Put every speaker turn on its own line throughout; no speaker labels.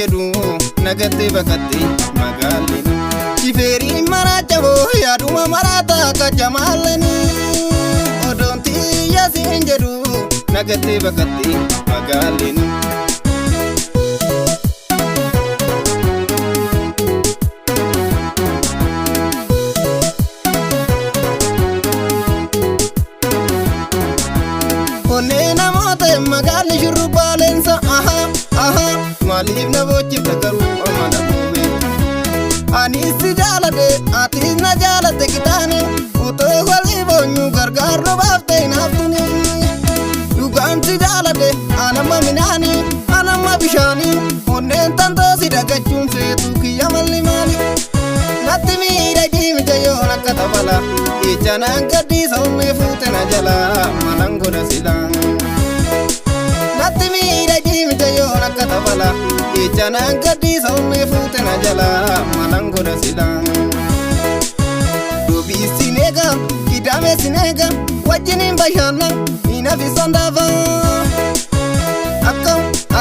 jedhu nagattee baqattee magaalleen Kifeerii maraachaboo yaaduma maraataa akka jamaalanii odoon xiyya siin jedhu nagattee baqattee magaalleen Onnee namoota magaalli shurrubbaaleensa maaliif na bochifta garuu amana buube Anis si jaalate atis na jaalatte kitaani utoo walii boonyu gargaarru baaftee hinaftuni Dhugaan si jaalate anamma minaani anamma bishaani onneen tantoo si dagachuun feetu kiyya malli maali Natti miidhagii mijayoon akka taphala ijjanaan gadhiisa onnee fuute na jala manan godha silaan Natti miidhagii mijayoon akka taphala ijjanaan gadhiisa onnee fuute na jala manan godha silaan Dubii sineega kidame sineega wajjiniin bashaanna inafisan daafa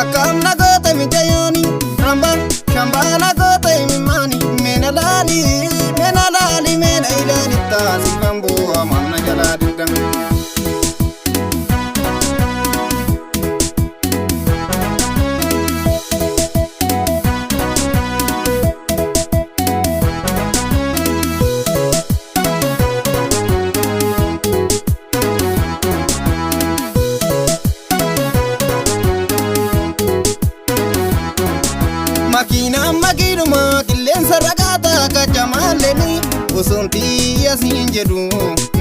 Akkam nagoota mijayooni rambaan shambaa nagoota himimaani Mena laali mena ilaalitta sifan bu'a manna jalaa diddan Makiinuma qilleensa ragaata akka jamaalleen osoon xiyya siin jedhu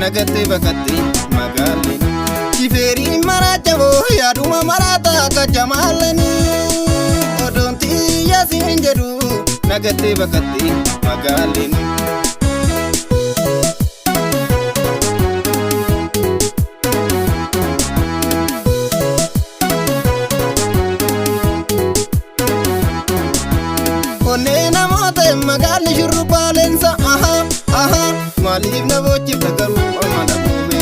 nagattee baqattee magaalleen Kifeerii maraachaboo yaaduma maraata akka jamaalleen odoon xiyya siin jedhu nagattee baqattee magaalleen Onnee namoota magaalli shurrubbaaleensa maaliif na bochifta garuu amana buube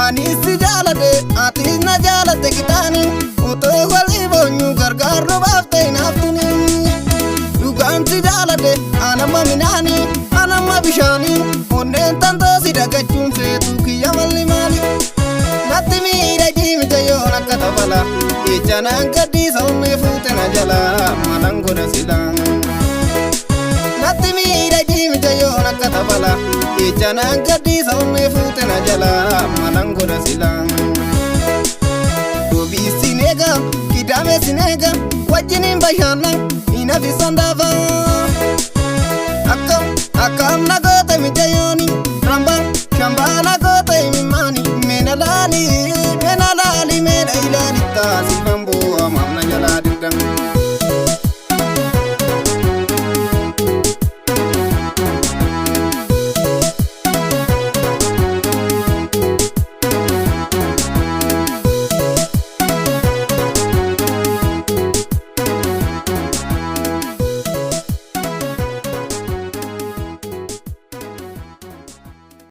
Anis si jaalate atis na jaalatte kitaani utoo walii boonyu gargaarru baaftee hinaftuni Dhugaan si jaalate anamma minaani anamma bishaani onneen tantoo si dagachuun feetu kiyya malli maali Natti miidhagii mijayoon akka taphala ijjanaan gadhiisa onnee fuute na jala manan godha silaan Natti miidhagii mijayoon akka taphala ijjanaan gadhiisa onnee fuute na jala manan godha silaan Dubii sineega kidame sineega wajjiniin bashaanna inafisan daafa Akkam